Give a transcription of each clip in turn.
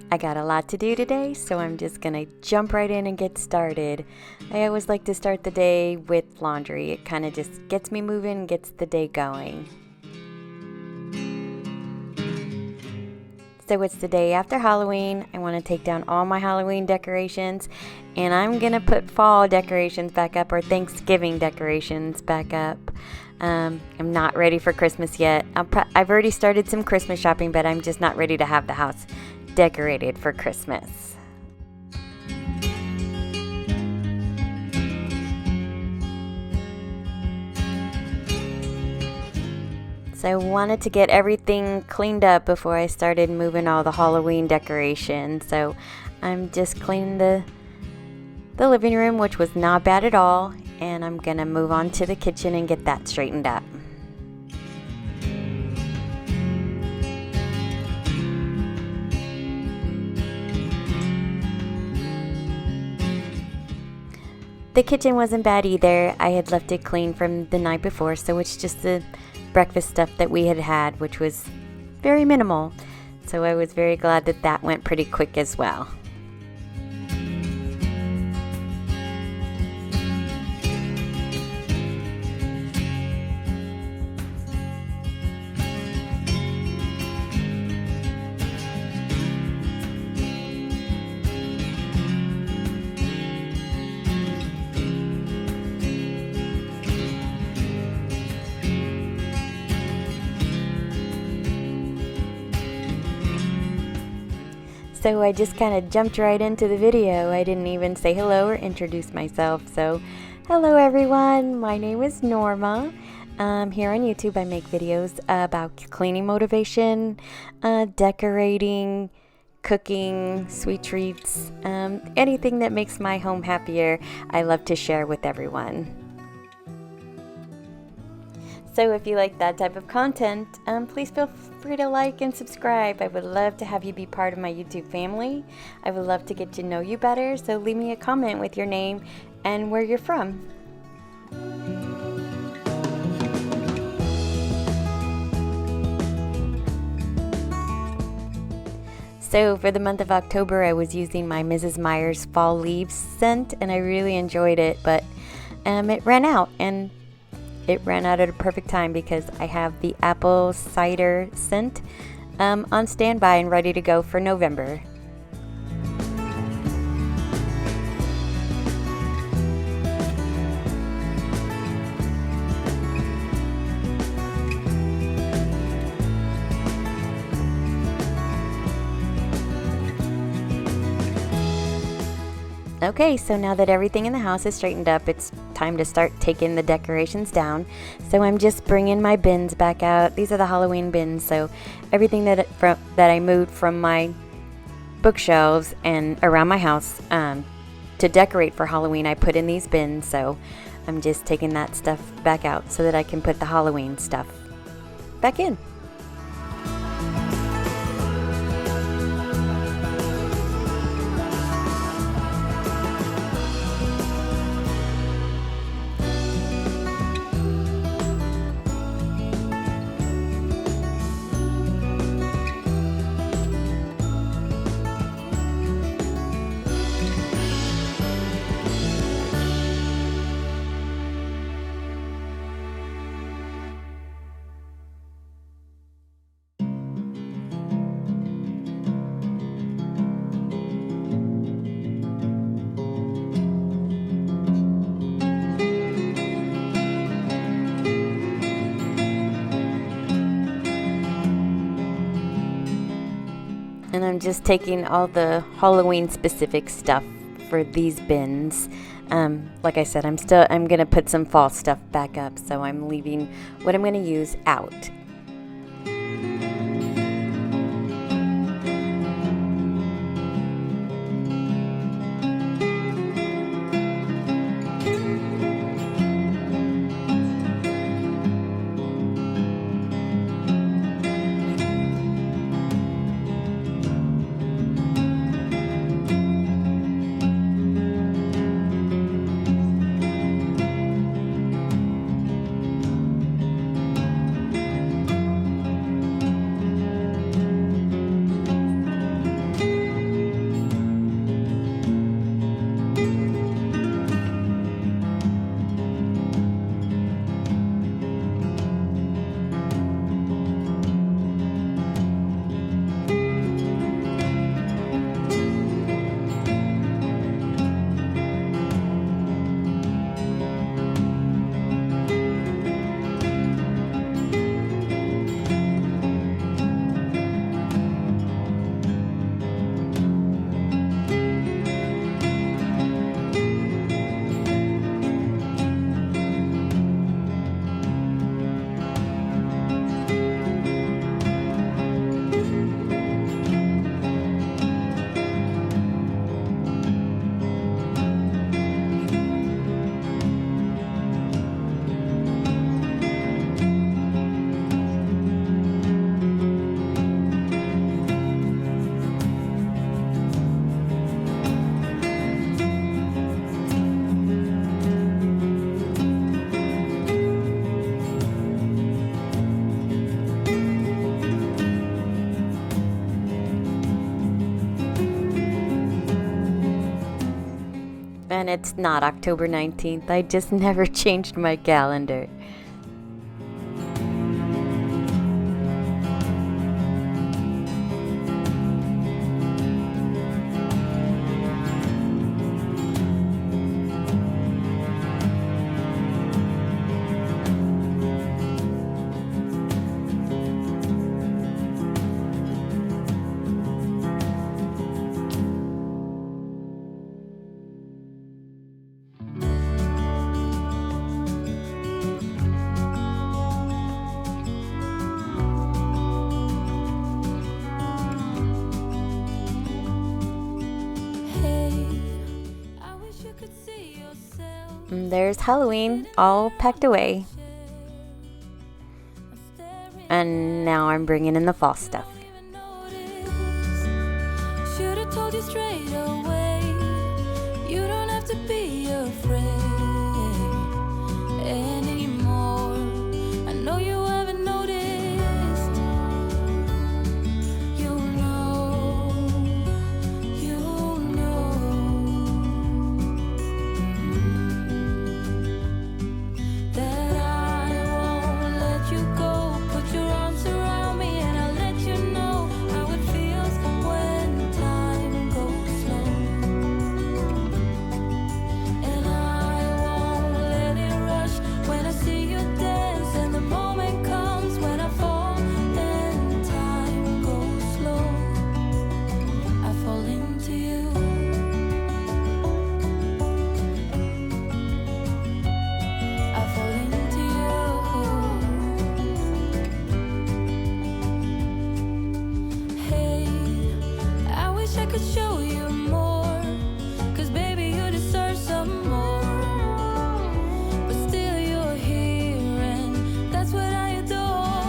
I got a lot to do today, so I'm just gonna jump right in and get started. I always like to start the day with laundry. It kind of just gets me moving, gets the day going. So it's the day after Halloween. I want to take down all my Halloween decorations, and I'm gonna put fall decorations back up, or Thanksgiving decorations back up. I'm not ready for Christmas yet. I've already started some Christmas shopping, but I'm just not ready to have the house decorated for Christmas. So I wanted to get everything cleaned up before I started moving all the Halloween decorations. So I'm just cleaning the living room, which was not bad at all, and I'm gonna move on to the kitchen and get that straightened up. The kitchen wasn't bad either. I had left it clean from the night before, so it's just the breakfast stuff that we had, which was very minimal. So I was very glad that that went pretty quick as well. So I just kind of jumped right into the video. I didn't even say hello or introduce myself. So hello everyone, my name is Norma. Here on YouTube I make videos about cleaning motivation, decorating, cooking, sweet treats, anything that makes my home happier. I love to share with everyone. So if you like that type of content, please feel free to like and subscribe. I would love to have you be part of my YouTube family. I would love to get to know you better, so leave me a comment with your name and where you're from. So for the month of October, I was using my Mrs. Meyer's Fall Leaves scent, and I really enjoyed it, but it ran out, and it ran out at a perfect time because I have the apple cider scent on standby and ready to go for November. Okay, so now that everything in the house is straightened up, it's time to start taking the decorations down. So I'm just bringing my bins back out. These are the Halloween bins, so everything that I moved from my bookshelves and around my house to decorate for Halloween, I put in these bins. So I'm just taking that stuff back out so that I can put the Halloween stuff back in. And I'm just taking all the Halloween specific stuff for these bins. Like I said, I'm gonna put some fall stuff back up, so I'm leaving what I'm gonna use out. And it's not October 19th. I just never changed my calendar. There's Halloween all packed away. And now I'm bringing in the fall stuff. Should've told you straight away. You don't have to be afraid anymore. I know you haven't noticed. You know that I won't let you go. Put your arms around me and I'll let you know how it feels when time goes slow. And I won't let it rush when I see you dance, and the moment comes when I fall and time goes slow. I fall into you. I fall into you. Hey, I wish I could show you more, 'cause baby you deserve some more. But still you're here and that's what I adore.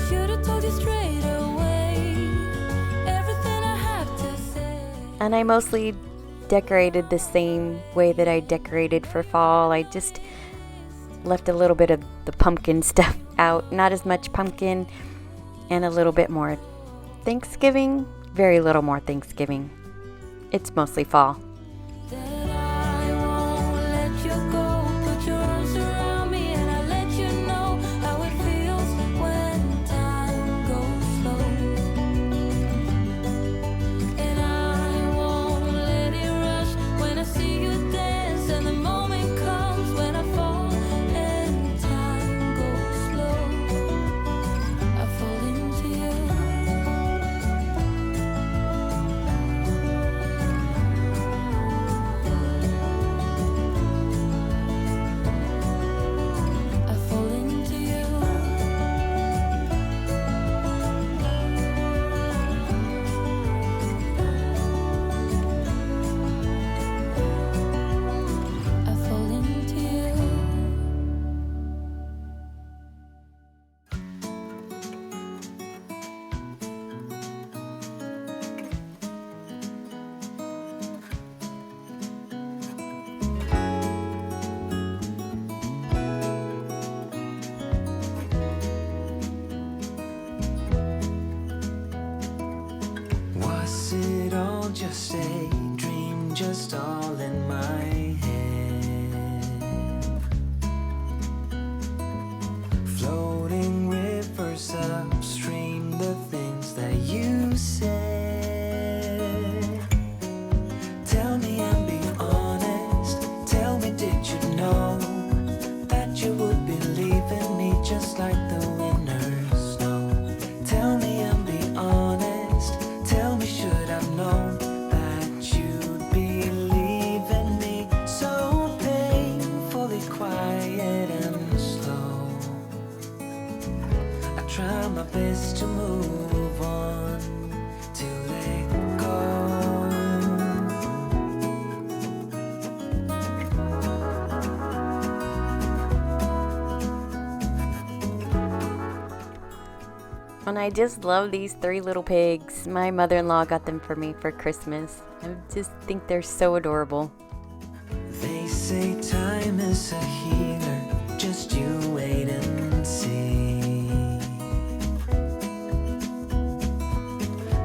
Should've told you straight away everything I have to say. And I mostly decorated the same way that I decorated for fall. I just left a little bit of the pumpkin stuff out. Not as much pumpkin, and a little bit more Thanksgiving. Very little more Thanksgiving. It's mostly fall. That I won't let you go. Put your arms around me and I'll let you know how it feels when time goes slow. And I won't let it rush when I see you dance, and the moment comes when I fall and time goes slow. I fall into you. I fall into you. I fall into you. Was it all just a dream, just all in my head? Floating rivers upstream, the things that you said. Tell me and be honest. Tell me, did you know that you would be leaving me just like the winners know? Tell me and be honest. Tell me, should I've known that you'd be leaving me so painfully quiet and slow? I try my best to move on, to let go. And I just love these 3 little pigs. My mother-in-law got them for me for Christmas. I just think they're so adorable. They say time is a healer, just you wait and see.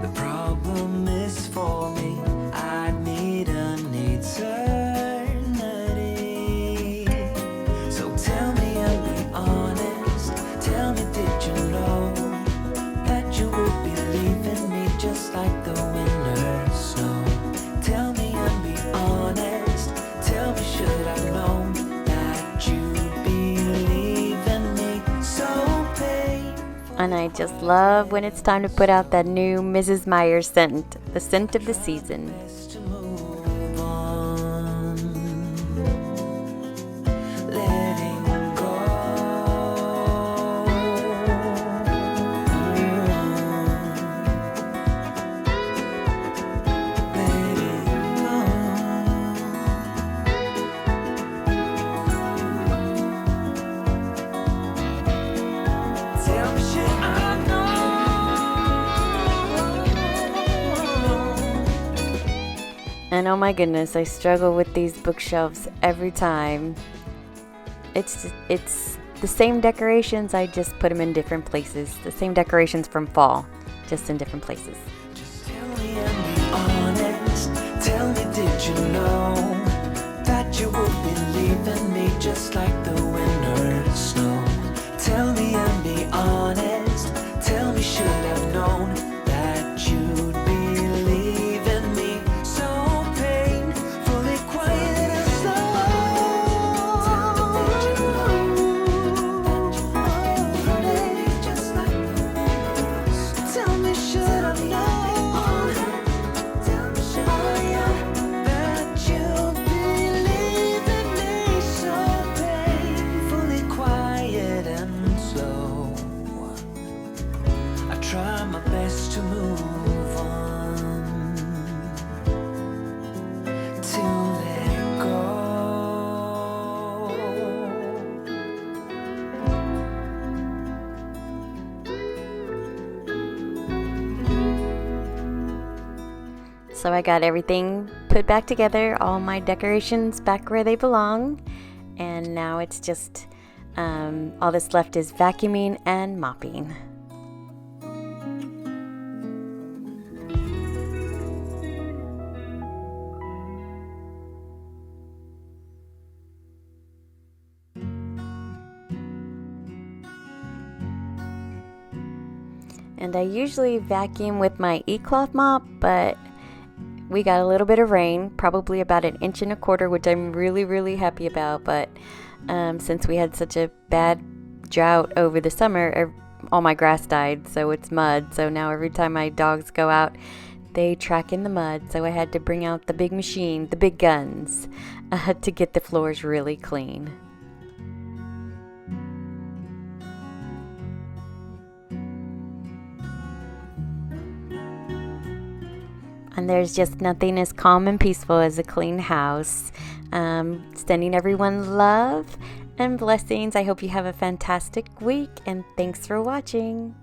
The problem is for me, I need a need to just like the winter snow. Tell me and be honest. Tell me, should I know that you believe in me? So painful. And I just love when it's time to put out that new Mrs. Myers scent, the scent of the season. To move on, letting go, letting go. Tell me, should I know? And oh my goodness, I struggle with these bookshelves every time. It's the same decorations, I just put them in different places. The same decorations from fall, just in different places. Just tell me and be honest. Tell me, did you know that you would believe in me just like the winter snow? Tell me and be honest. Tell me, should I've known that you'd believe in me? So painfully quiet and slow. Tell me, did you know that you would believe in me just like the winter snow? Tell me, should I know? Tell me, should I know that you believe in me? So painfully quiet and slow. I try my best to move on, to let go. So I got everything put back together, all my decorations back where they belong, and now it's just all that's left is vacuuming and mopping. And I usually vacuum with my e-cloth mop, but we got a little bit of rain, probably about 1.25 inches, which I'm really, really happy about. But since we had such a bad drought over the summer, all my grass died, so it's mud. So now every time my dogs go out, they track in the mud. So I had to bring out the big machine, the big guns, to get the floors really clean. And there's just nothing as calm and peaceful as a clean house. Sending everyone love and blessings. I hope you have a fantastic week, and thanks for watching.